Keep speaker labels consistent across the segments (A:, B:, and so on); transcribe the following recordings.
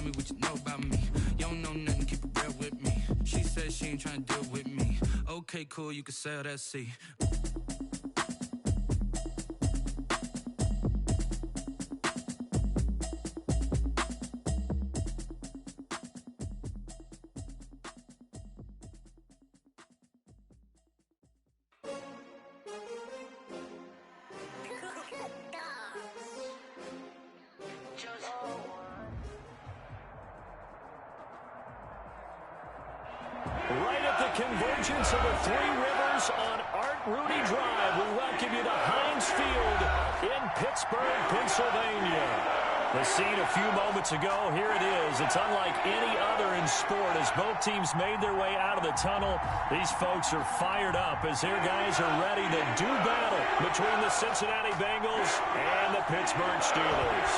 A: me what you know about me. You don't know nothing, keep it real with me. She said she ain't trying to deal with me. Okay, cool, you can sail that sea.
B: Right at the convergence of the Three Rivers on Art Rooney Drive, we welcome you to Heinz Field in Pittsburgh, Pennsylvania. The scene a few moments ago, here it is. It's unlike any other in sport as both teams made their way out of the tunnel. These folks are fired up as their guys are ready to do battle between the Cincinnati Bengals and the Pittsburgh Steelers.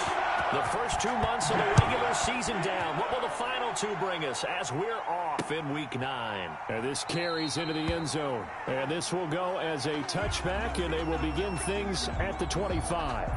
B: The first 2 months of the regular season down. What will the final two bring us as we're off in Week 9?
C: And this carries into the end zone. And this will go as a touchback, and they will begin things at the 25.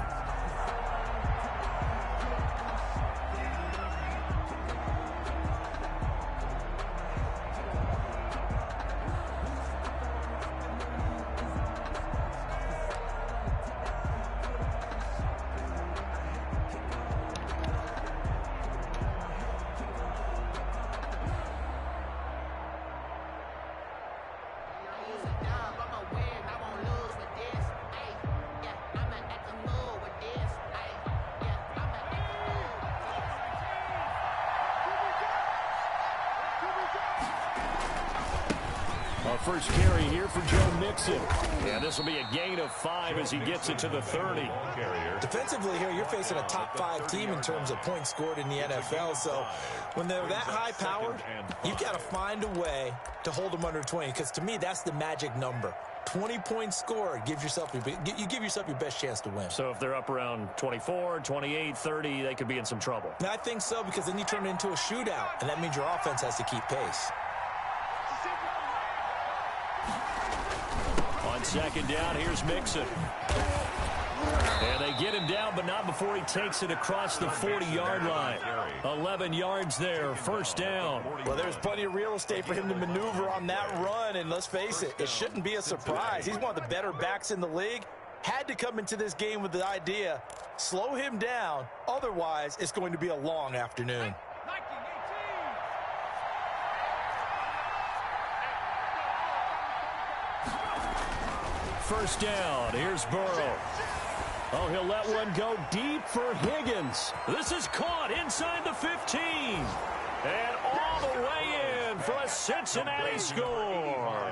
C: First carry here for Joe Mixon.
B: Yeah, this will be a gain of 5 as he gets it to the 30.
D: Defensively here, you're facing a top 5 team in terms of points scored in the NFL. So when they're that high powered, you've got to find a way to hold them under 20. Because to me, that's the magic number. 20 points scored, you give yourself your best chance to win.
B: So if they're up around 24, 28, 30, they could be in some trouble.
D: And I think so, because then you turn it into a shootout, and that means your offense has to keep pace.
B: On second down, here's Mixon. And they get him down, but not before he takes it across the 40-yard line. 11 yards there, first down.
D: Well, there's plenty of real estate for him to maneuver on that run, and let's face it, it shouldn't be a surprise. He's one of the better backs in the league. Had to come into this game with the idea, slow him down, otherwise it's going to be a long afternoon.
B: First down, here's Burrow. Oh, he'll let one go deep for Higgins. This is caught inside the 15. And all the way in for a Cincinnati score.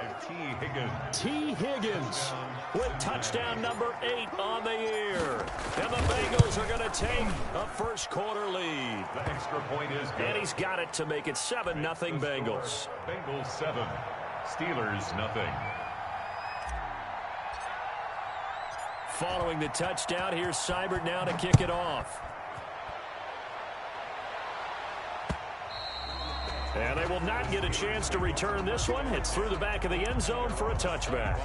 B: T. Higgins with touchdown number 8 on the year. And the Bengals are going to take a first quarter lead.
E: The extra point is good.
B: And he's got it to make it 7-0 Bengals.
E: Bengals 7, Steelers nothing.
B: Following the touchdown, here's Seibert now to kick it off. And they will not get a chance to return this one. It's through the back of the end zone for a touchback.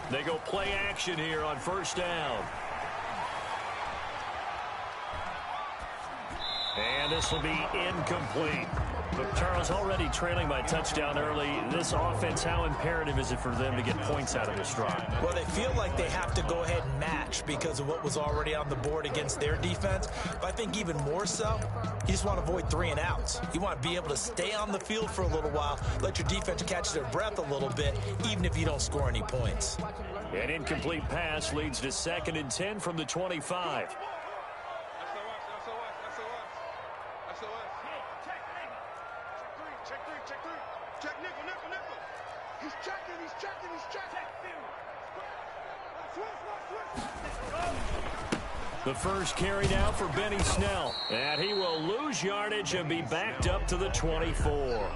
B: They go play action here on first down. And this will be incomplete. But Charles, already trailing by touchdown early. This offense, how imperative is it for them to get points out of this drive?
D: Well, they feel like they have to go ahead and match because of what was already on the board against their defense. But I think even more so, you just want to avoid 3 and outs. You want to be able to stay on the field for a little while, let your defense catch their breath a little bit, even if you don't score any points.
B: An incomplete pass leads to 2nd and 10 from the 25. The first carry now for Benny Snell. And he will lose yardage and be backed up to the 24.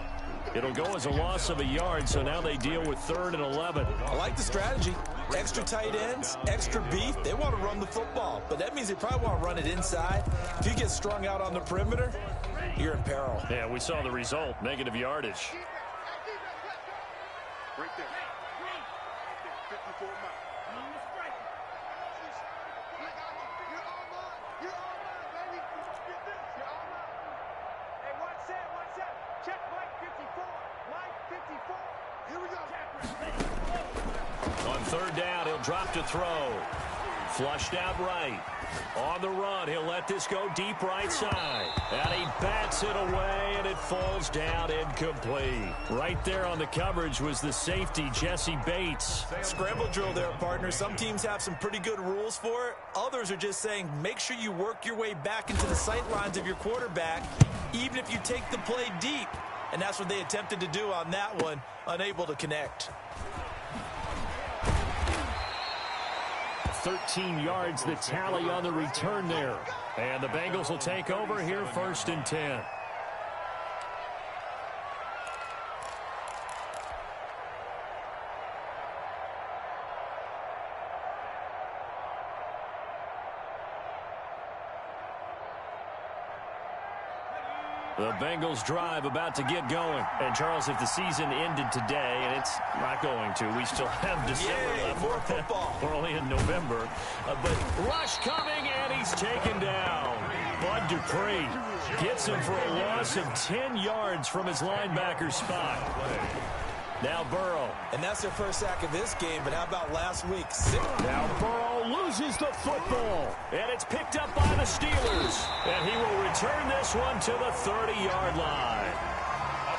B: It'll go as a loss of a yard, so now they deal with 3rd and 11.
D: I like the strategy. Extra tight ends, extra beef. They want to run the football, but that means they probably want to run it inside. If you get strung out on the perimeter, you're in peril.
B: Yeah, we saw the result, negative yardage.
F: Right there. 54 miles. You're all mine, baby. Get this. You're all mine. Hey, what's that? Check Mike 54. Mike 54. Here we go.
B: On third down, he'll drop to throw. Flushed out right. On the run, he'll let this go deep right side. And he bats it away, and it falls down incomplete. Right there on the coverage was the safety, Jesse Bates.
D: Scramble drill there, partner. Some teams have some pretty good rules for it. Others are just saying make sure you work your way back into the sight lines of your quarterback, even if you take the play deep. And that's what they attempted to do on that one, unable to connect.
C: 13 yards the tally on the return there.
B: And the Bengals will take over here, 1st and 10. The Bengals drive about to get going. And, Charles, if the season ended today, and it's not going to, we still have December left.
D: More football.
B: We're only in November. But rush coming, and he's taken down. Bud Dupree gets him for a loss of 10 yards from his linebacker spot. Now Burrow.
D: And that's their first sack of this game, but how about last week?
C: Now Burrow loses the football.
B: And it's picked up by the Steelers. And he will return this one to the 30-yard line.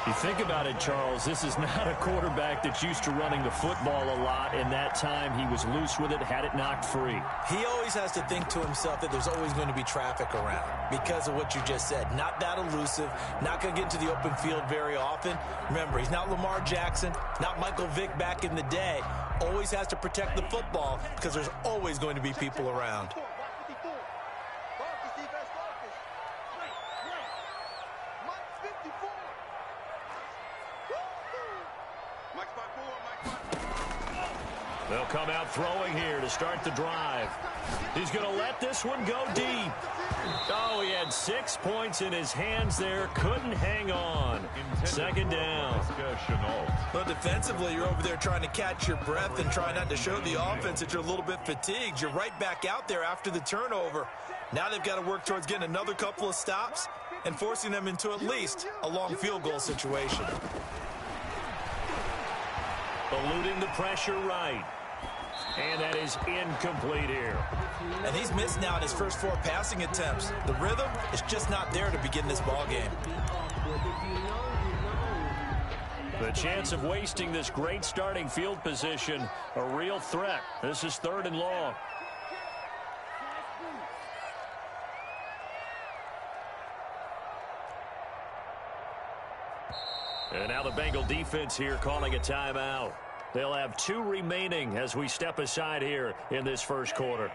B: You think about it, Charles, this is not a quarterback that's used to running the football a lot. In that time, he was loose with it, had it knocked free.
D: He always has to think to himself that there's always going to be traffic around because of what you just said. Not that elusive, not going to get into the open field very often. Remember, he's not Lamar Jackson, not Michael Vick back in the day. Always has to protect the football because there's always going to be people around.
B: They'll come out throwing here to start the drive. He's going to let this one go deep. Oh, he had 6 points in his hands there. Couldn't hang on. 2nd down.
D: Well, defensively, you're over there trying to catch your breath and try not to show the offense that you're a little bit fatigued. You're right back out there after the turnover. Now they've got to work towards getting another couple of stops and forcing them into at least a long field goal situation.
B: Eluding the pressure right. And that is incomplete here.
D: And he's missed now in his first 4 passing attempts. The rhythm is just not there to begin this ball game.
B: The chance of wasting this great starting field position, a real threat. This is 3rd and long. And now the Bengal defense here calling a timeout. They'll have 2 remaining as we step aside here in this first quarter.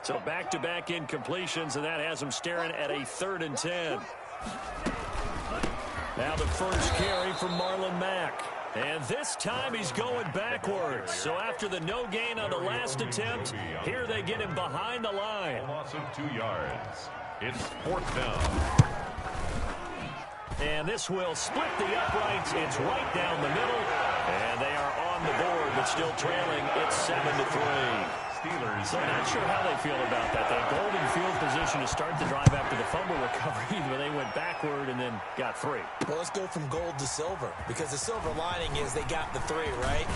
B: So back-to-back incompletions, and that has them staring at a 3rd and 10. Now the first carry from Marlon Mack. And this time he's going backwards. So after the no gain on the last attempt, here they get him behind the line.
E: A loss of 2 yards. It's 4th down.
B: And this will split the uprights. It's right down the middle. And they are on the board, but still trailing. It's 7-3.
E: Steelers.
B: So not sure how they feel about that. They golden field position to start the drive after the fumble recovery, but they went backward and then got 3.
D: Well, let's go from gold to silver, because the silver lining is they got the 3, right?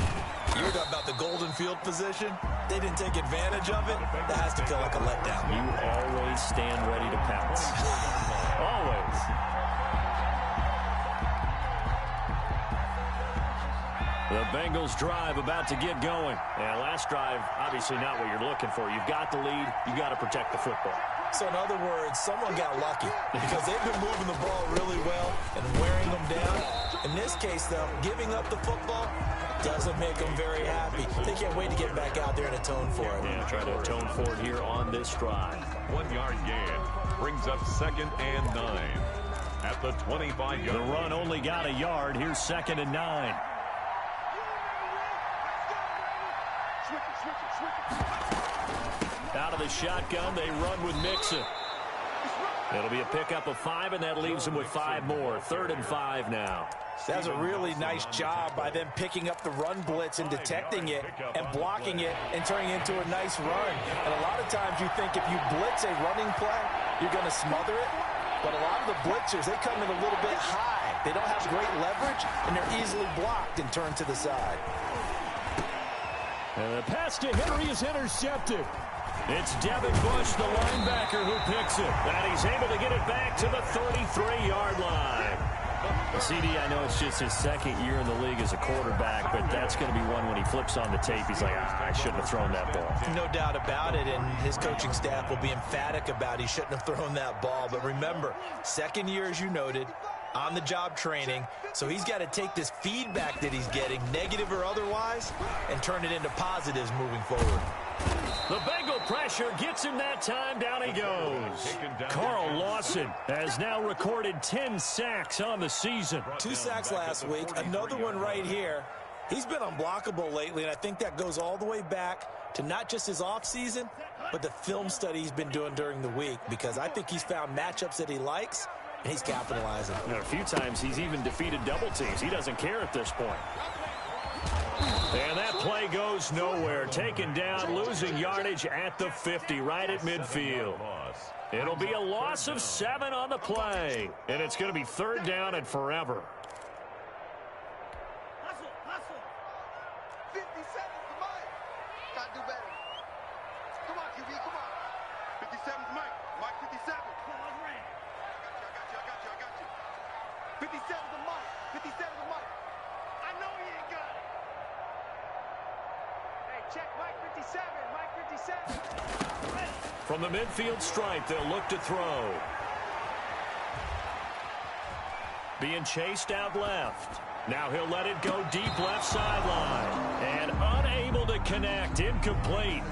D: You were talking about the golden field position. They didn't take advantage of it. That has to feel like a letdown.
B: You always stand ready to pounce. Always. The Bengals drive about to get going. And last drive, obviously not what you're looking for. You've got the lead. You've got to protect the football.
D: So in other words, someone got lucky because they've been moving the ball really well and wearing them down. In this case, though, giving up the football doesn't make them very happy. They can't wait to get back out there and atone for it.
B: Yeah, try to atone for it here on this drive.
E: 1-yard gain brings up 2nd and 9 at the 25-yard.
B: The run only got a yard. Here's 2nd and 9. Out of the shotgun, they run with Mixon. It'll be a pickup of 5, and that leaves them with 5 more. 3rd and 5 now.
D: That's a really nice job by them picking up the run blitz and detecting it and blocking it and turning it into a nice run. And a lot of times you think if you blitz a running play, you're going to smother it. But a lot of the blitzers, they come in a little bit high. They don't have great leverage, and they're easily blocked and turned to the side.
C: And the pass to Henry is intercepted.
B: It's Devin Bush, the linebacker, who picks it. And he's able to get it back to the 33-yard line. CD, I know it's just his 2nd year in the league as a quarterback, but that's going to be one when he flips on the tape. He's like, I shouldn't have thrown that ball.
D: No doubt about it, and his coaching staff will be emphatic about he shouldn't have thrown that ball. But remember, 2nd year, as you noted, on-the-job training, so he's got to take this feedback that he's getting, negative or otherwise, and turn it into positives moving forward.
B: The Bengal pressure gets him that time. Down he goes. Carl Lawson has now recorded 10 sacks on the season.
D: 2 sacks last week, another one right here. He's been unblockable lately, and I think that goes all the way back to not just his offseason, but the film study he's been doing during the week, because I think he's found matchups that he likes, and he's capitalizing.
B: And a few times he's even defeated double teams. He doesn't care at this point. And that play goes nowhere. Taken down, losing yardage at the 50, right at midfield. It'll be a loss of 7 on the play. And it's going to be 3rd down and forever.
F: Hustle, hustle. 50 seconds to Mike. Got to do better. Come on, QB, come on. 57 to Mike. Mike, 57. I got you. 57 to Mike. 57 to Mike. I know he ain't got it. Hey, check Mike 57. Mike 57.
B: From the midfield stripe, they'll look to throw. Being chased out left. Now he'll let it go deep left sideline. And unable to connect. Incomplete.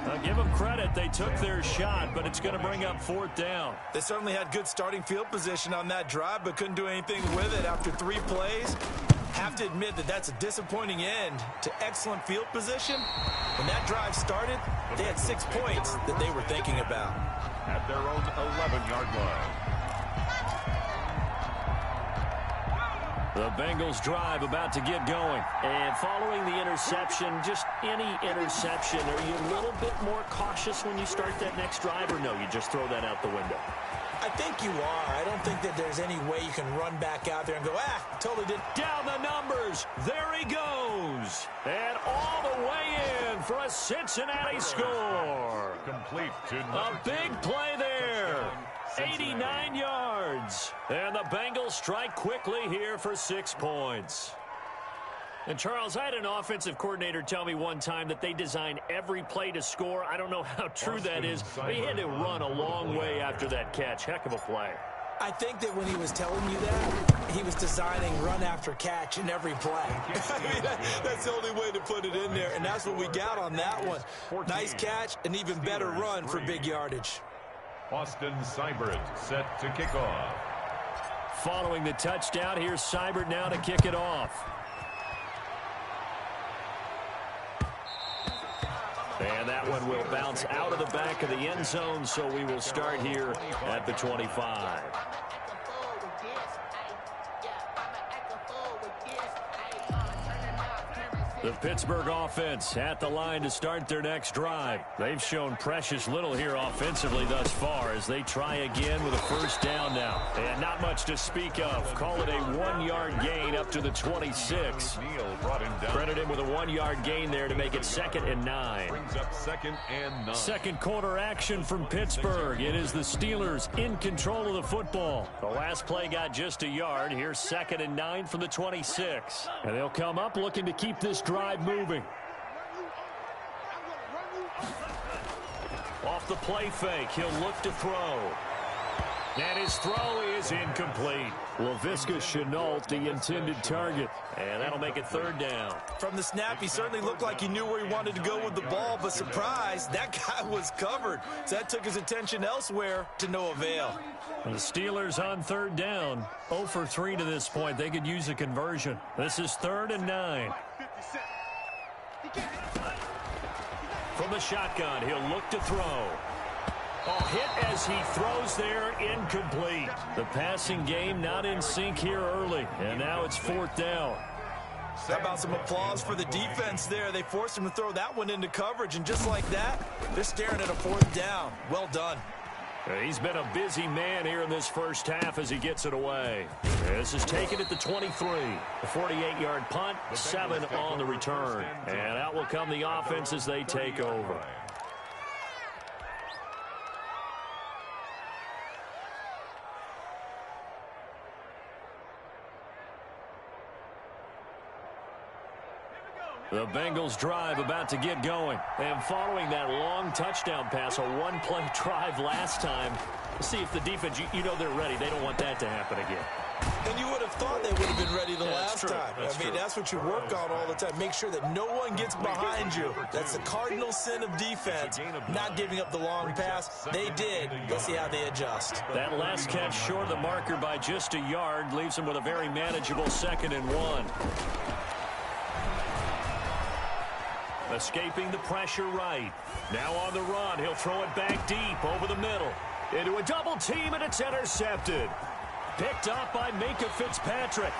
B: I'll give them credit. They took their shot, but it's going to bring up 4th down.
D: They certainly had good starting field position on that drive, but couldn't do anything with it after 3 plays. Have to admit that that's a disappointing end to excellent field position. When that drive started, they had 6 points that they were thinking about.
E: At their own 11-yard line.
B: The Bengals drive about to get going. And following the interception, just any interception, are you a little bit more cautious when you start that next drive, or no, you just throw that out the window?
D: I think you are. I don't think that there's any way you can run back out there and go, totally did.
B: Down the numbers. There he goes. And all the way in for a Cincinnati score.
E: Complete to
B: A big play there. 89 yards. And the Bengals strike quickly here for 6 points. And, Charles, I had an offensive coordinator tell me one time that they design every play to score. I don't know how true that is, but he had to run a long way after that catch. Heck of a play.
D: I think that when he was telling you that, he was designing run after catch in every play. I mean, that's the only way to put it in there, and that's what we got on that one. Nice catch, an even better run for big yardage.
E: Austin Seibert set to kick off.
B: Following the touchdown, here's Seibert now to kick it off. And that one will bounce out of the back of the end zone, so we will start here at the 25. The Pittsburgh offense at the line to start their next drive. They've shown precious little here offensively thus far as they try again with a 1st down now. And not much to speak of. Call it a 1-yard gain up to the 26. Credit him with a 1-yard gain there to make it 2nd and 9.
E: Brings up 2nd and 9.
B: Second quarter action from Pittsburgh. It is the Steelers in control of the football. The last play got just a yard. Here's 2nd and 9 from the 26. And they'll come up looking to keep this drive moving. Off the play fake, he'll look to throw. And his throw is incomplete. Laviska Shenault, the intended target. And that'll make it 3rd down.
D: From the snap, he certainly looked like he knew where he wanted to go with the ball, but surprise, that guy was covered. So that took his attention elsewhere to no avail.
B: And the Steelers on 3rd down. 0 for 3 to this point. They could use a conversion. This is 3rd and 9. From the shotgun, he'll look to throw. Oh, hit as he throws there, incomplete. The passing game not in sync here early, and now it's 4th down.
D: How about some applause for the defense there? They forced him to throw that one into coverage, and just like that, they're staring at a 4th down. Well done.
B: He's been a busy man here in this first half as he gets it away. This is taken at the 23. A 48-yard punt, 7 on the return. And out will come the offense as they take over. The Bengals drive about to get going. And following that long touchdown pass, a one-play drive last time, see if the defense, you know they're ready. They don't want that to happen again.
D: And you would have thought they would have been ready the last time.
B: I mean,
D: that's what you work on all the time. Make sure that no one gets behind you. That's the cardinal sin of defense, not giving up the long pass. They did. Let's see how they adjust.
B: That last catch short of the marker by just a yard leaves them with a very manageable 2nd and 1. Escaping the pressure right. Now on the run. He'll throw it back deep over the middle. Into a double team, and it's intercepted. Picked up by Minka Fitzpatrick.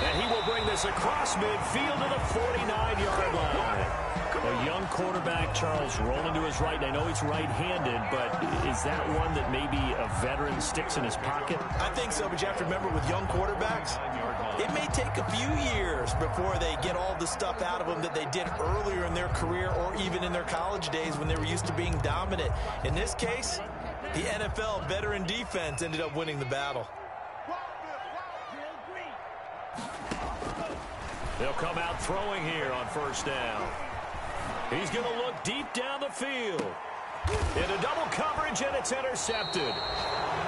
B: And he will bring this across midfield to the 49-yard line. A young quarterback, Charles, rolling to his right. And I know he's right-handed, but is that one that maybe a veteran sticks in his pocket?
D: I think so, but you have to remember with young quarterbacks, it may take a few years before they get all the stuff out of them that they did earlier in their career or even in their college days when they were used to being dominant. In this case, the NFL veteran defense ended up winning the battle.
B: They'll come out throwing here on 1st down. He's going to look deep down the field. Into double coverage, and it's intercepted.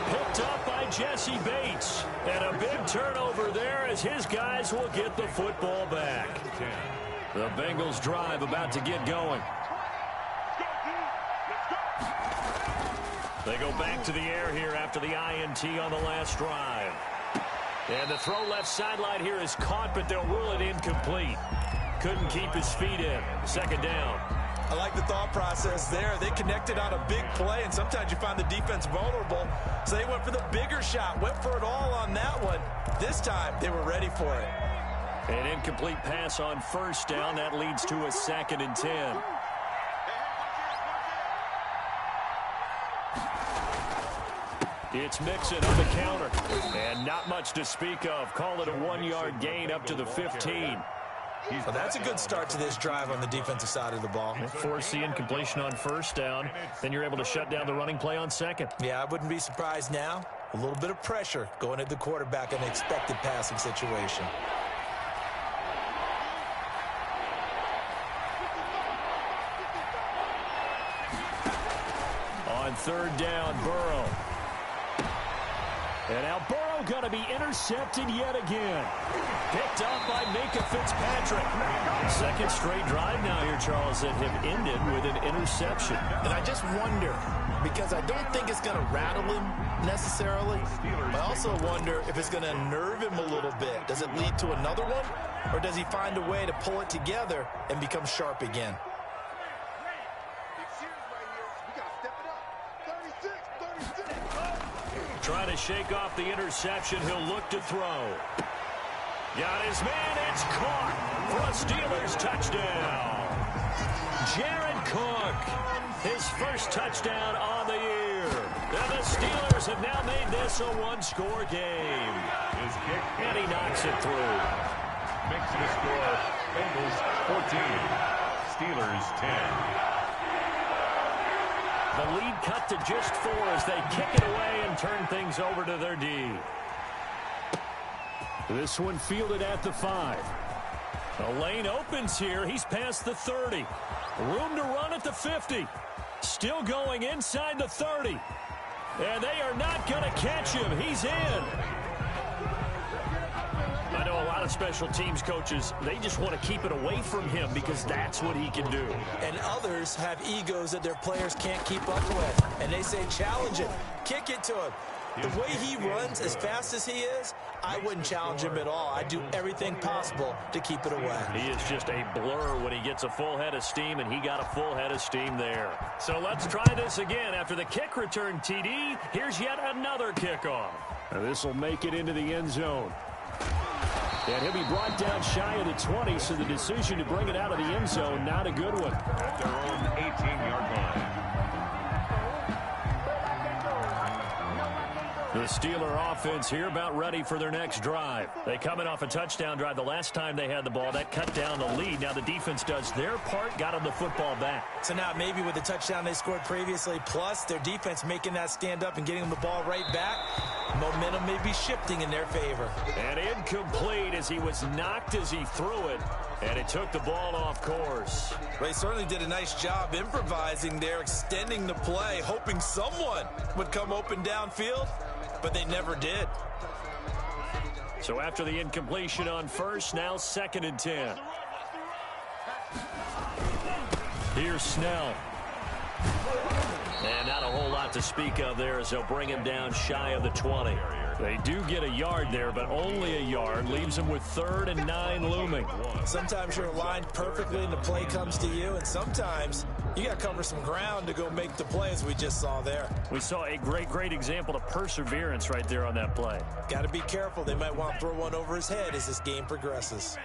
B: Picked up by Jesse Bates. And a big turnover there as his guys will get the football back. The Bengals drive about to get going. They go back to the air here after the INT on the last drive. And the throw left sideline here is caught, but they'll rule it incomplete. Couldn't keep his feet in. 2nd down.
D: I like the thought process there. They connected on a big play, and sometimes you find the defense vulnerable. So they went for the bigger shot, went for it all on that one. This time, they were ready for it.
B: An incomplete pass on 1st down. That leads to a 2nd and 10. It's Mixon on the counter. And not much to speak of. Call it a 1-yard gain up to the 15.
D: Well, that's a good start to this drive on the defensive side of the ball.
B: Force the incompletion on 1st down. Then you're able to shut down the running play on 2nd.
D: Yeah, I wouldn't be surprised now. A little bit of pressure going at the quarterback in an expected passing situation.
B: On 3rd down, Burrow. And now Burrow going to be intercepted yet again. Picked up by Minka Fitzpatrick. 2nd straight drive now here, Charles, that have ended with an interception.
D: And I just wonder, because I don't think it's going to rattle him necessarily, but I also wonder if it's going to nerve him a little bit. Does it lead to another one, or does he find a way to pull it together and become sharp again?
B: Trying to shake off the interception. He'll look to throw. Got his man. It's caught for a Steelers touchdown. Jared Cook, his first touchdown on the year. And the Steelers have now made this a one-score game. And he knocks it through.
E: Makes the score Bengals 14, Steelers 10.
B: The lead cut to just 4 as they kick it away and turn things over to their D. This one fielded at the 5. The lane opens here. He's past the 30. Room to run at the 50. Still going inside the 30. And they are not going to catch him. He's in. I know a lot of special teams coaches, they just want to keep it away from him because that's what he can do.
D: And others have egos that their players can't keep up with. And they say, challenge it. Kick it to him. The way he runs as fast as he is, I wouldn't challenge him at all. I'd do everything possible to keep it away.
B: He is just a blur when he gets a full head of steam, and he got a full head of steam there. So let's try this again. After the kick return TD, here's yet another kickoff.
C: This will make it into the end zone. And he'll be brought down shy of the 20, so the decision to bring it out of the end zone, not a good one.
E: At their own 18-yard line.
B: The Steeler offense here about ready for their next drive. They coming off a touchdown drive the last time they had the ball. That cut down the lead. Now the defense does their part, got them the football back.
D: So now maybe with the touchdown they scored previously, plus their defense making that stand up and getting them the ball right back, momentum may be shifting in their favor.
B: And incomplete as he was knocked as he threw it. And it took the ball off course.
D: They certainly did a nice job improvising there, extending the play, hoping someone would come open downfield, but they never did.
B: So after the incompletion on first, now 2nd and 10. Here's Snell. And not a whole lot to speak of there as they'll bring him down shy of the 20. They do get a yard there, but only a yard. Leaves them with 3rd and 9 looming.
D: Sometimes you're aligned perfectly and the play comes to you, and sometimes you got to cover some ground to go make the play, as we just saw there.
B: We saw a great example of perseverance right there on that play.
D: Got to be careful. They might want to throw one over his head as this game progresses.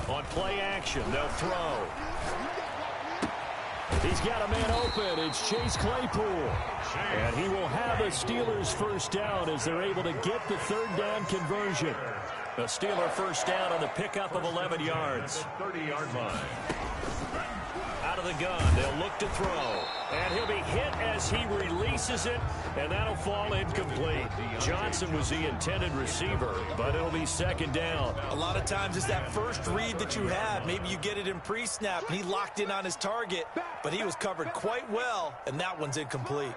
B: On play action, they'll throw. He's got a man open. It's Chase Claypool. And he will have a Steelers first down as they're able to get the 3rd down conversion. A Steeler first down on the pickup of 11 yards.
E: 30-yard line.
B: Out of the gun, they'll look to throw. And he'll be hit as he releases it, and that'll fall incomplete. Johnson was the intended receiver, but it'll be 2nd down.
D: A lot of times it's that first read that you have. Maybe you get it in pre-snap, and he locked in on his target, but he was covered quite well, and that one's incomplete.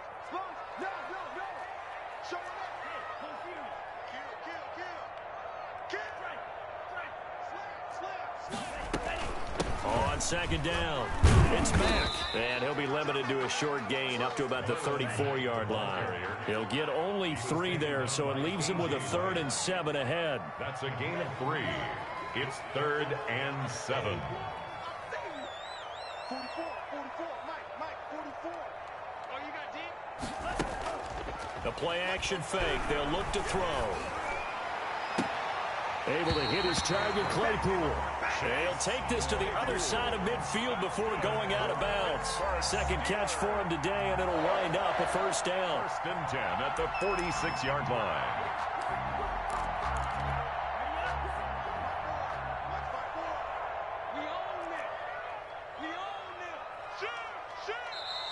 B: On 2nd down, it's Mack. And he'll be limited to a short gain up to about the 34-yard line. He'll get only 3 there, so it leaves him with a 3rd and 7 ahead.
E: That's a gain of 3. It's 3rd and 7.
F: 44, Mike, 44. Oh, you got deep?
B: The play action fake. They'll look to throw. Able to hit his target, Claypool. He'll take this to the other side of midfield before going out of bounds. 2nd catch for him today, and it'll wind up a first down.
E: 1st and 10 at the 46-yard line.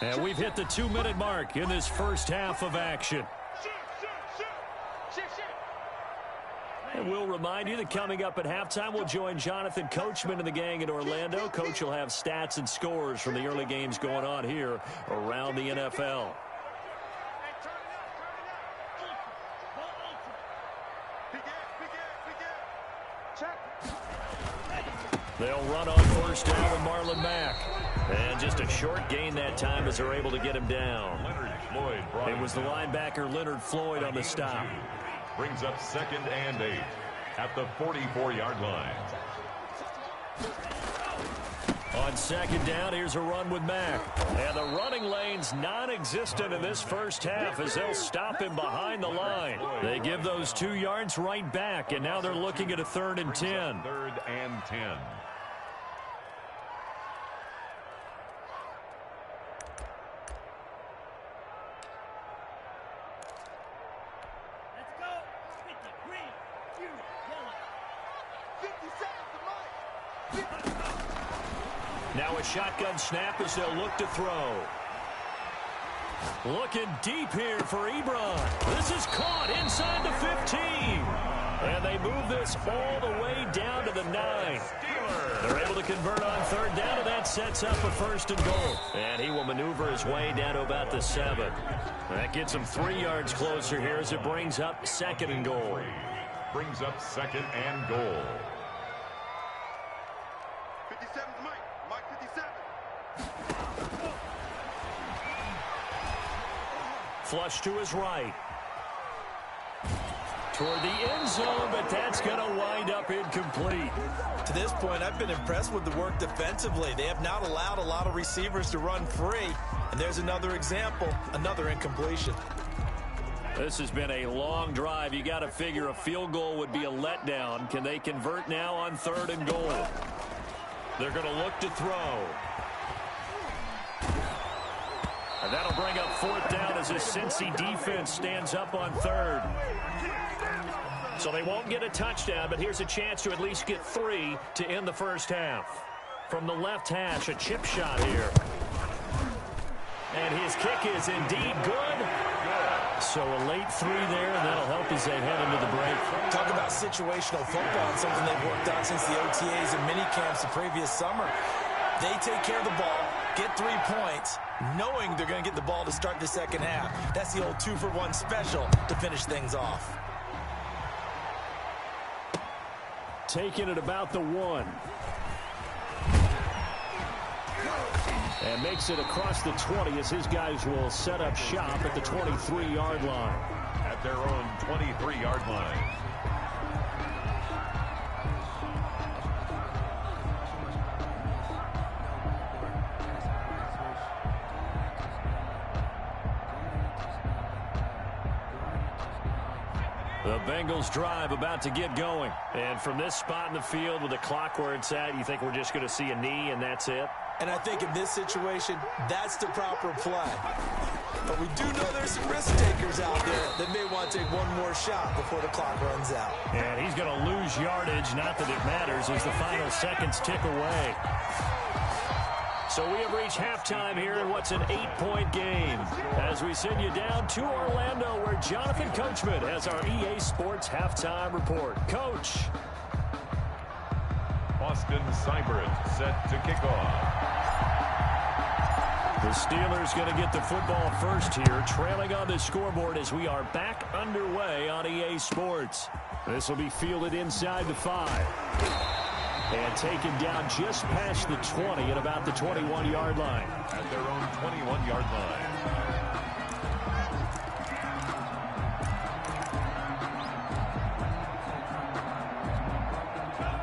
B: And we've hit the 2-minute mark in this first half of action. And we'll remind you that coming up at halftime, we'll join Jonathan Coachman and the gang in Orlando. Coach will have stats and scores from the early games going on here around the NFL. They'll run on first down with Marlon Mack. And just a short gain that time as they're able to get him down. It was the linebacker Leonard Floyd on the stop.
E: Brings up 2nd and 8 at the 44-yard line.
B: On 2nd down, here's a run with Mack. And the running lane's non-existent in this first half as they'll stop him behind the line. They give those 2 yards right back, and now they're looking at a 3rd and 10.
E: 3rd and 10.
B: Now a shotgun snap as they'll look to throw. Looking deep here for Ebron. This is caught inside the 15. And they move this all the way down to the 9. They're able to convert on 3rd down, and that sets up a 1st and goal. And he will maneuver his way down to about the 7. That gets him 3 yards closer here as it brings up 2nd and goal.
E: brings up second and goal.
F: 57's Mike. Mike 57.
B: Flush to his right. Toward the end zone, but that's going to wind up incomplete.
D: To this point, I've been impressed with the work defensively. They have not allowed a lot of receivers to run free. And there's another example, another incompletion.
B: This has been a long drive. You got to figure a field goal would be a letdown. Can they convert now on 3rd and goal? They're going to look to throw. And that'll bring up 4th down as his Cincy defense stands up on 3rd. So they won't get a touchdown, but here's a chance to at least get 3 to end the first half. From the left hash, a chip shot here. And his kick is indeed good. So a late 3 there, and that'll help as they head into the break.
D: Talk about situational football and something they've worked on since the OTAs and mini camps the previous summer. They take care of the ball, get 3 points, knowing they're going to get the ball to start the second half. That's the old 2-for-1 special to finish things off.
B: Taking it about the 1. And makes it across the 20 as his guys will set up shop at the 23-yard line.
E: At their own 23-yard line.
B: The Bengals drive about to get going. And from this spot in the field with the clock where it's at, you think we're just going to see a knee and that's it?
D: And I think in this situation, that's the proper play. But we do know there's some risk takers out there that may want to take one more shot before the clock runs out.
B: And he's going to lose yardage, not that it matters, as the final seconds tick away. So we have reached halftime here in what's an 8-point game. As we send you down to Orlando, where Jonathan Coachman has our EA Sports halftime report. Coach.
E: Austin Seibert set to kick off.
B: The Steelers going to get the football first here, trailing on the scoreboard as we are back underway on EA Sports. This will be fielded inside the 5. And taken down just past the 20 at about the 21-yard line.
E: At their own 21-yard line.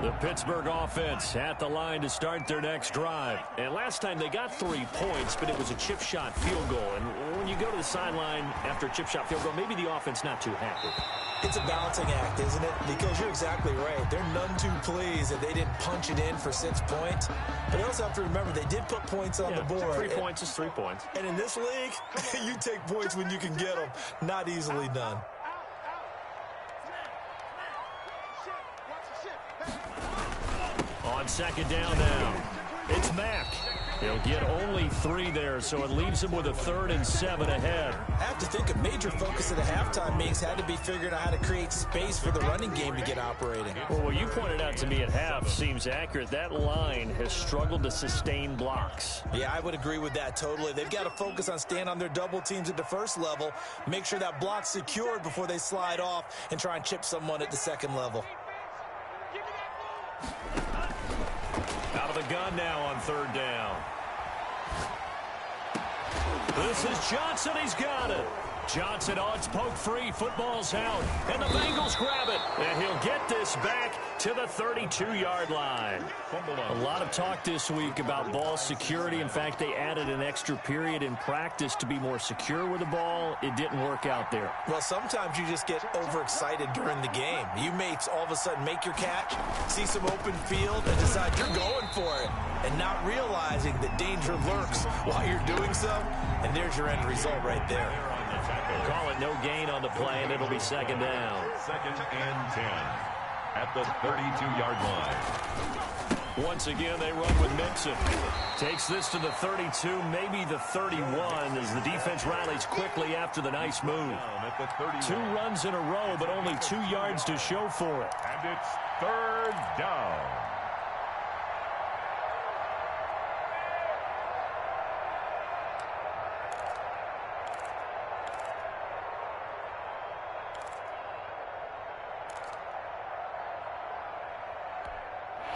B: The Pittsburgh offense at the line to start their next drive. And last time they got 3 points, but it was a chip shot field goal. And when you go to the sideline after a chip shot field goal, maybe the offense not too happy.
D: It's a balancing act, isn't it? Because you're exactly right. They're none too pleased that they didn't punch it in for 6 points. But you also have to remember, they did put points on the board.
B: 3 points is 3 points.
D: And in this league, you take points when you can get them. Not easily done.
B: On second down now, it's Mack. He'll get only 3 there, so it leaves him with a 3rd and 7 ahead.
D: I have to think a major focus of the halftime meetings had to be figuring out how to create space for the running game to get operating.
B: Well, what you pointed out to me at half seems accurate. That line has struggled to sustain blocks.
D: Yeah, I would agree with that totally. They've got to focus on staying on their double teams at the first level, make sure that block's secured before they slide off and try and chip someone at the second level.
B: Out of the gun now on 3rd down. This is Johnson. He's got it. Johnson, oh, it's poke free. Football's out. And the Bengals grab it. And he'll get this back to the 32-yard line. A lot of talk this week about ball security. In fact, they added an extra period in practice to be more secure with the ball. It didn't work out there.
D: Well, sometimes you just get overexcited during the game. You may all of a sudden make your catch, see some open field, and decide you're going for it, and not realizing that danger lurks while you're doing so. And there's your end result right there.
B: Call it no gain on the play, and it'll be second down.
E: 2nd and 10 at the 32-yard line.
B: Once again, they run with Mixon. Takes this to the 32, maybe the 31, as the defense rallies quickly after the nice move.
E: At the
B: 2 runs in a row, but only 2 yards to show for it.
E: And it's 3rd down.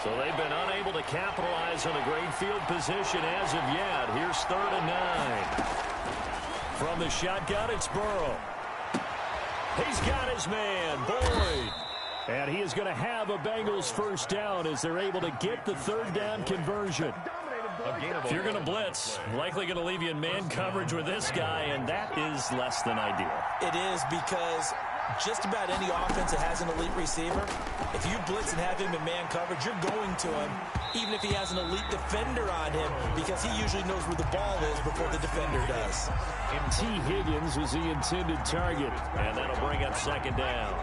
C: So they've been unable to capitalize on a great field position as of yet. Here's 3rd and 9. From the shotgun, it's Burrow. He's got his man, Boyd. And he is going to have a Bengals first down as they're able to get the 3rd down conversion. If you're going to blitz, likely going to leave you in man coverage with this guy, and that is less than ideal.
D: It is, because just about any offense that has an elite receiver, if you blitz and have him in man coverage, you're going to him, even if he has an elite defender on him, because he usually knows where the ball is before the defender does.
C: And T. Higgins was the intended target, and that'll bring up 2nd down.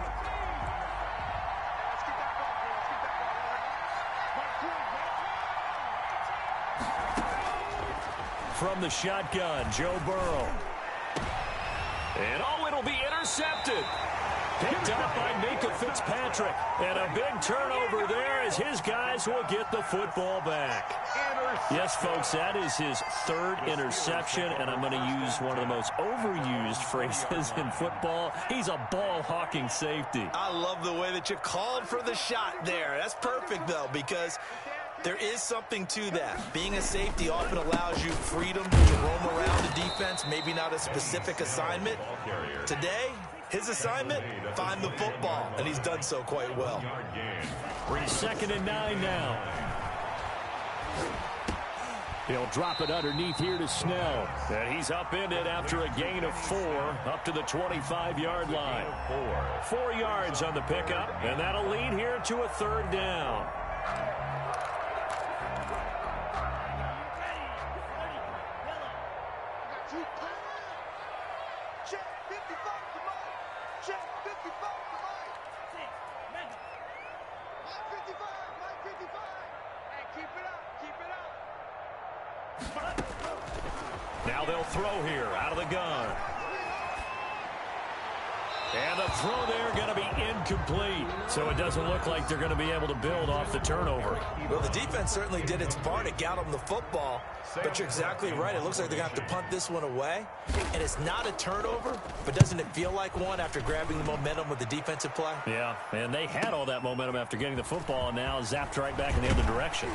C: From the shotgun, Joe Burrow. And it'll be intercepted. Picked up by Minka Fitzpatrick. And a big turnover there as his guys will get the football back. Yes, folks, that is his 3rd interception, and I'm going to use one of the most overused phrases in football. He's a ball-hawking safety.
D: I love the way that you called for the shot there. That's perfect, though, because there is something to that. Being a safety often allows you freedom to roam around the defense, maybe not a specific assignment. Today, his assignment, find the football, and he's done so quite well.
C: 2nd and 9 now. He'll drop it underneath here to Snell. And he's upended after a gain of 4 up to the 25-yard line. 4 yards on the pickup, and that'll lead here to a 3rd down. Now they'll throw here out of the gun. And the throw there going to be incomplete. So it doesn't look like they're going to be able to build off the turnover.
D: Well, the defense certainly did its part to get them the football. But you're exactly right. It looks like they're going to have to punt this one away. And it's not a turnover, but doesn't it feel like one after grabbing the momentum with the defensive play?
C: Yeah, and they had all that momentum after getting the football, and now zapped right back in the other direction.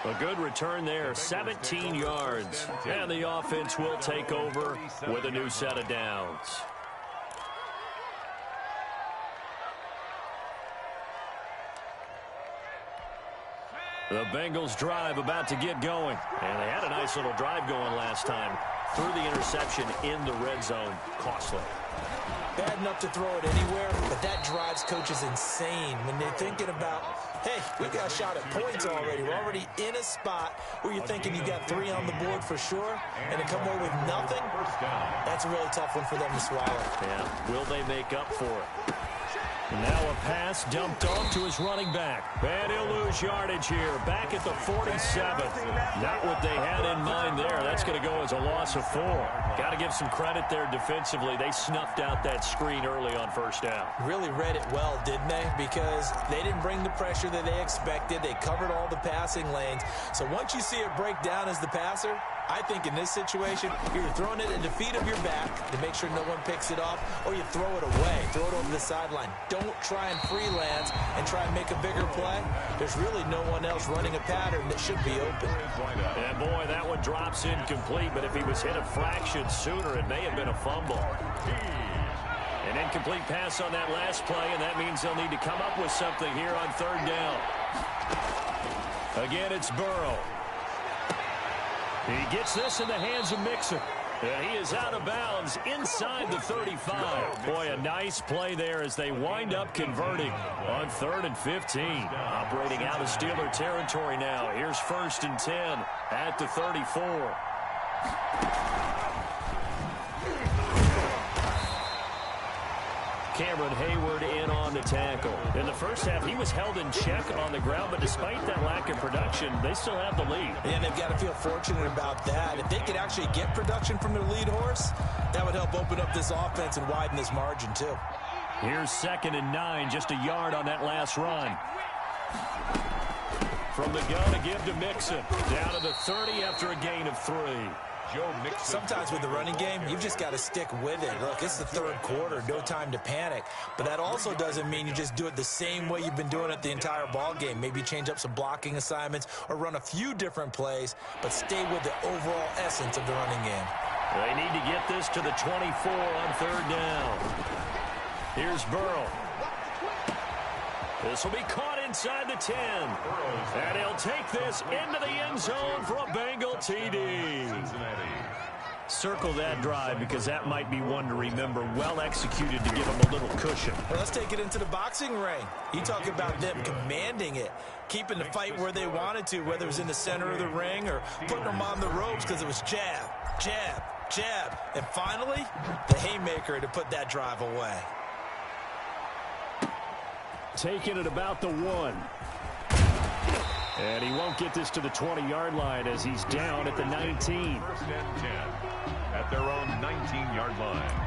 C: A good return there, 17 yards. And the offense will take over with a new set of downs. The Bengals drive about to get going. And they had a nice little drive going last time. Threw the interception in the red zone. Costly.
D: Bad enough to throw it anywhere, but that drives coaches insane when they're thinking about, hey, we've got a shot at points already. We're already in a spot where you're thinking you got 3 on the board for sure, and to come away with nothing, that's a really tough one for them to swallow.
C: Yeah, will they make up for it? Now a pass dumped off to his running back. And he'll lose yardage here. Back at the 47. Not what they had in mind there. That's going to go as a loss of 4. Got to give some credit there defensively. They snuffed out that screen early on 1st down.
D: Really read it well, didn't they? Because they didn't bring the pressure that they expected. They covered all the passing lanes. So once you see it break down as the passer, I think in this situation, you're throwing it at the feet of your back to make sure no one picks it off, or you throw it away, throw it over the sideline. Don't try and freelance and try and make a bigger play. There's really no one else running a pattern that should be open.
C: And boy, that one drops incomplete, but if he was hit a fraction sooner, it may have been a fumble. An incomplete pass on that last play, and that means they'll need to come up with something here on 3rd down. Again, it's Burrow. He gets this in the hands of Mixon. And he is out of bounds inside the 35. Boy, a nice play there as they wind up converting on 3rd and 15. Operating out of Steeler territory now. Here's 1st and 10 at the 34. Cameron Hayward in on the tackle. In the first half, he was held in check on the ground, but despite that lack of production, they still have the lead.
D: And they've got to feel fortunate about that. If they could actually get production from their lead horse, that would help open up this offense and widen this margin, too.
C: Here's 2nd and 9, just a yard on that last run. From the gun to give to Mixon. Down to the 30 after a gain of 3.
D: Sometimes with the running game, you've just got to stick with it. Look, it's the third quarter, no time to panic. But that also doesn't mean you just do it the same way you've been doing it the entire ball game. Maybe change up some blocking assignments or run a few different plays, but stay with the overall essence of the running game.
B: They need to get this to the 24 on third down. Here's Burrow. This will be caught inside the 10. And he'll take this into the end zone for a Bengal TD. Circle that drive because that might be one to remember. Well executed to give him a little cushion.
D: Well, let's take it into the boxing ring. You talk about them commanding it, keeping the fight where they wanted to, whether it was in the center of the ring or putting them on the ropes because it was jab, jab, jab. And finally, the haymaker to put that drive away.
B: Taking it about the 1. And he won't get this to the 20-yard line as he's down at the 19.
E: First and 10 at their own 19-yard line.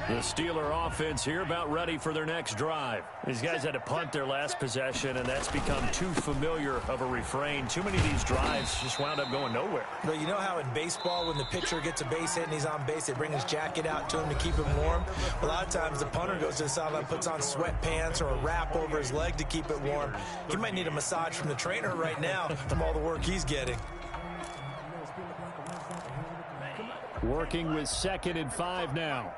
B: The Steeler offense here about ready for their next drive. These guys had to punt their last possession, and that's become too familiar of a refrain. Too many of these drives just wound up going nowhere.
D: But you know how in baseball, when the pitcher gets a base hit and he's on base, they bring his jacket out to him to keep him warm? A lot of times the punter goes to the sideline, puts on sweatpants or a wrap over his leg to keep it warm. He might need a massage from the trainer right now from all the work he's getting.
B: Working with 2nd and 5 now.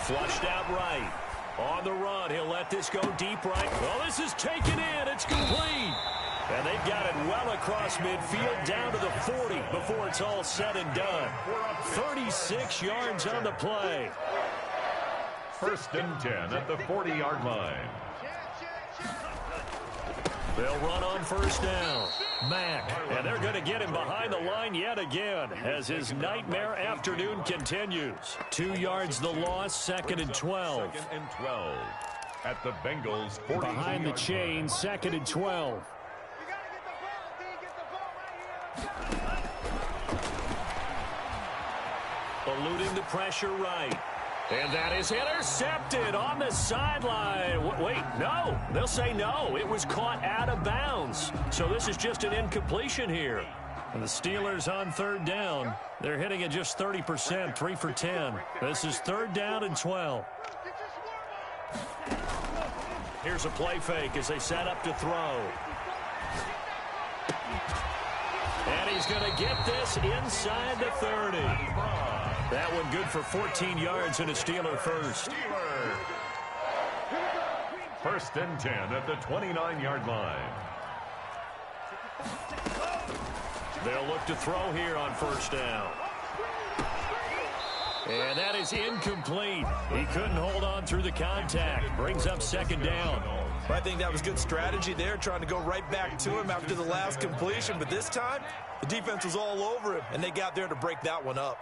B: Flushed out right. On the run, he'll let this go deep right. Well, this is taken in. It's complete. And they've got it well across midfield down to the 40 before it's all said and done. 36 yards on the play.
E: First and 10 at the 40-yard line.
B: They'll run on first down. Mack, and they're going to get him behind the line yet again as his nightmare afternoon continues. 2 yards the loss, 2nd and 12.
E: 2nd and 12 at the Bengals 40.
B: Behind the chain, 2nd and 12. Eluding the pressure right. And that is intercepted on the sideline. Wait, no. They'll say no. It was caught out of bounds. So this is just an incompletion here. And the Steelers on third down. They're hitting at just 30%, 3 for 10. This is 3rd down and 12. Here's a play fake as they set up to throw. And he's going to get this inside the 30. That one good for 14 yards and a Steeler first.
E: First and 10 at the 29-yard line.
B: They'll look to throw here on first down. And that is incomplete. He couldn't hold on through the contact. Brings up 2nd down.
D: I think that was good strategy there, trying to go right back to him after the last completion. But this time, the defense was all over him, and they got there to break that one up.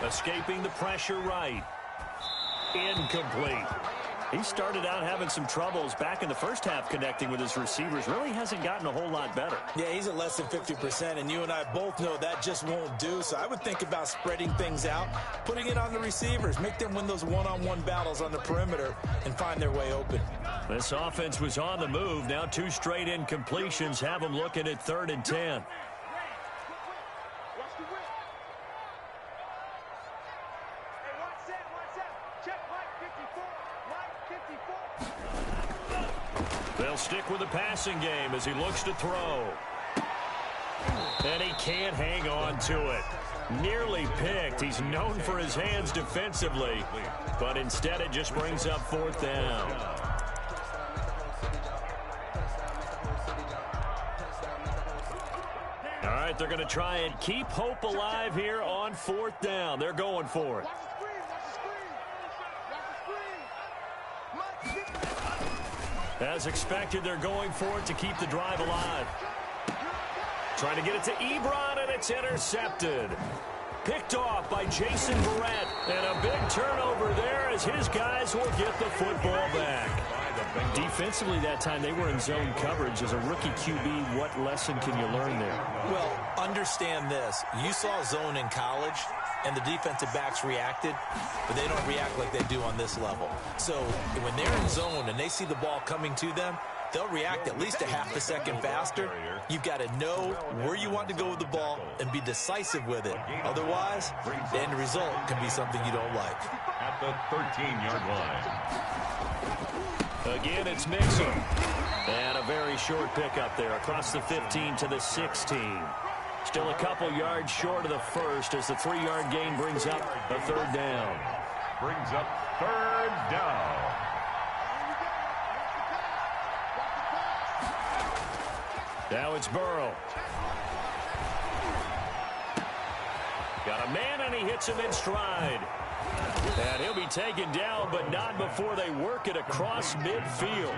B: Escaping the pressure right. Incomplete. He started out having some troubles back in the first half connecting with his receivers. Really hasn't gotten a whole lot better.
D: Yeah, he's at less than 50%, and you and I both know that just won't do. So I would think about spreading things out, putting it on the receivers, make them win those one-on-one battles on the perimeter and find their way open.
B: This offense was on the move. Now 2 straight incompletions have them looking at 3rd and 10. They'll stick with the passing game as he looks to throw. And he can't hang on to it. Nearly picked. He's known for his hands defensively, but instead it just brings up 4th down. All right, they're going to try and keep hope alive here on 4th down. They're going for it. As expected, they're going for it to keep the drive alive. Trying to get it to Ebron, and it's intercepted. Picked off by Jason Verrett. And a big turnover there as his guys will get the football back. Defensively that time, they were in zone coverage. As a rookie QB, what lesson can you learn there?
D: Well, understand this. You saw zone in college, and the defensive backs reacted, but they don't react like they do on this level. So when they're in zone and they see the ball coming to them, they'll react at least a half a second faster. You've got to know where you want to go with the ball and be decisive with it. Otherwise, the end result can be something you don't like.
E: At the 13-yard line.
B: Again, it's Mixon. And a very short pickup there across the 15 to the 16. Still a couple yards short of the first as the 3-yard gain brings up a third down.
E: Brings up third down.
B: Now it's Burrow. Got a man, and he hits him in stride. And he'll be taken down, but not before they work it across midfield.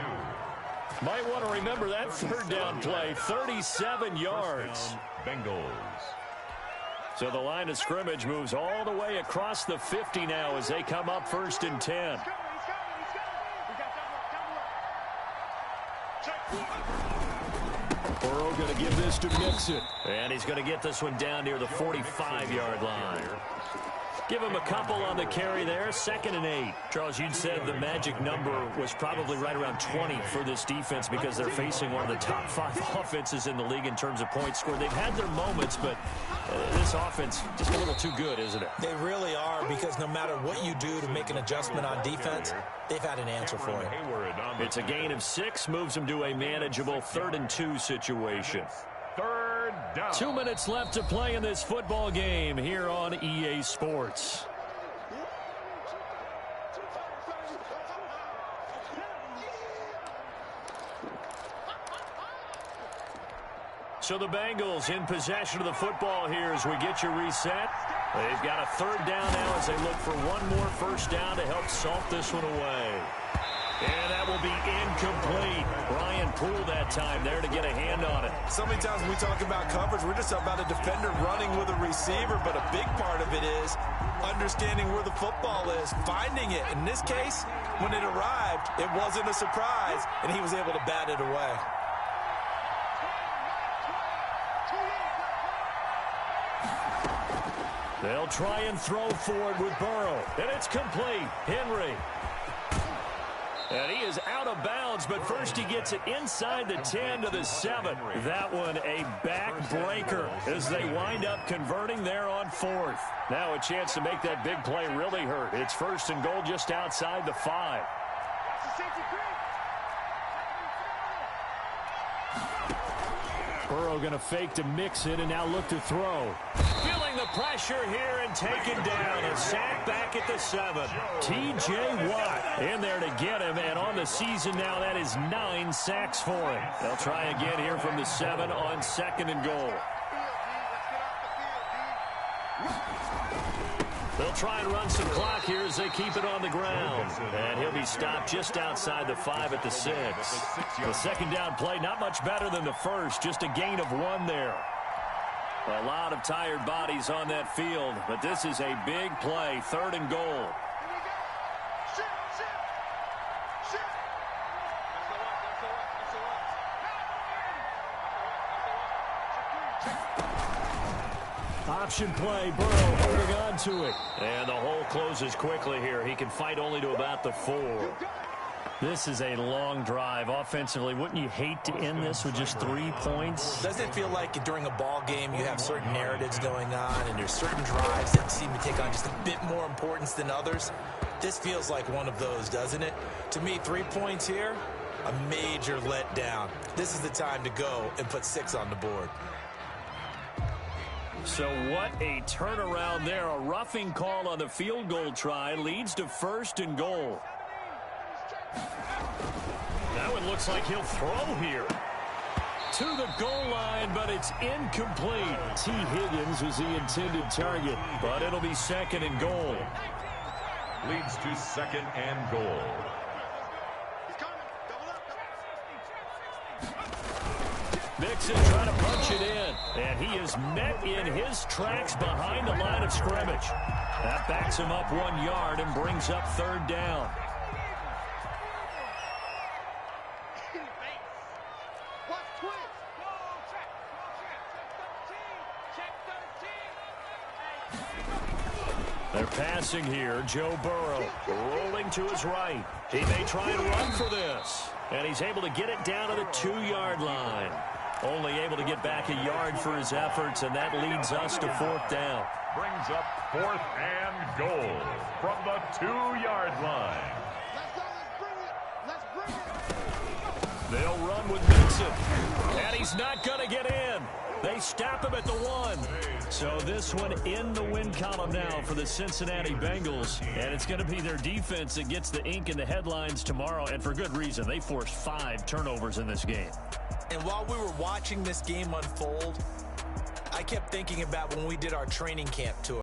B: Might want to remember that third down play, 37 yards.
E: Bengals.
B: So the line of scrimmage moves all the way across the 50 now as they come up 1st and 10. Burrow going to give this to Mixon. And he's going to get this one down near the 45-yard line. Give him a couple on the carry there. 2nd and 8. Charles, you'd said the magic number was probably right around 20 for this defense because they're facing one of the top 5 offenses in the league in terms of points scored. They've had their moments, but this offense just a little too good, isn't it?
D: They really are, because no matter what you do to make an adjustment on defense, they've had an answer for it.
B: It's a gain of 6, moves them to a manageable 3rd and 2 situation.
E: Third down.
B: 2 minutes left to play in this football game here on EA Sports. So the Bengals in possession of the football here as we get you reset. They've got a 3rd down now as they look for one more 1st down to help salt this one away. And that will be incomplete. Brian Poole that time there to get a hand on it.
D: So many times when we talk about coverage, we're just about a defender running with a receiver, but a big part of it is understanding where the football is, finding it. In this case, when it arrived, it wasn't a surprise, and he was able to bat it away.
B: They'll try and throw forward with Burrow, and it's complete. Henry. And he is out of bounds, but first he gets it inside the 10 to the 7. That one a backbreaker as they wind up converting there on 4th. Now a chance to make that big play really hurt. It's 1st and goal just outside the 5. Burrow going to fake to Mixon and now look to throw. Feeling the pressure here and taken down. A sack back at the 7. T.J. Watt in there to get him, and on the season now that is 9 sacks for him. They'll try again here from the 7 on 2nd and goal. They'll try and run some clock here as they keep it on the ground. And he'll be stopped just outside the 5 at the 6. The 2nd down play, not much better than the first, just a gain of 1 there. A lot of tired bodies on that field, but this is a big play, 3rd and goal. Option play, Burrow holding on to it. And the hole closes quickly here. He can fight only to about the 4. This is a long drive offensively. Wouldn't you hate to end this with just 3 points?
D: Doesn't it feel like during a ball game you have certain narratives going on and there's certain drives that seem to take on just a bit more importance than others? This feels like one of those, doesn't it? To me, 3 points here, a major letdown. This is the time to go and put 6 on the board.
B: So what a turnaround there. A roughing call on the field goal try leads to 1st and goal. That one looks like he'll throw here. To the goal line, but it's incomplete. T. Higgins was the intended target, but it'll be 2nd and goal.
E: Leads to 2nd and goal.
B: Mixon trying to punch it in. And he is met in his tracks behind the line of scrimmage. That backs him up 1 yard and brings up third down. They're passing here. Joe Burrow rolling to his right. He may try and run for this. And he's able to get it down to the 2-yard line. Only able to get back a yard for his efforts, and that leads us to fourth down.
E: Brings up 4th and goal from the 2-yard line.
F: Let's bring it.
B: They'll run with Mixon. And he's not going to get in. They stop him at the 1. So this one in the win column now for the Cincinnati Bengals. And it's going to be their defense that gets the ink in the headlines tomorrow. And for good reason. They forced 5 turnovers in this game.
D: And while we were watching this game unfold, I kept thinking about when we did our training camp tour.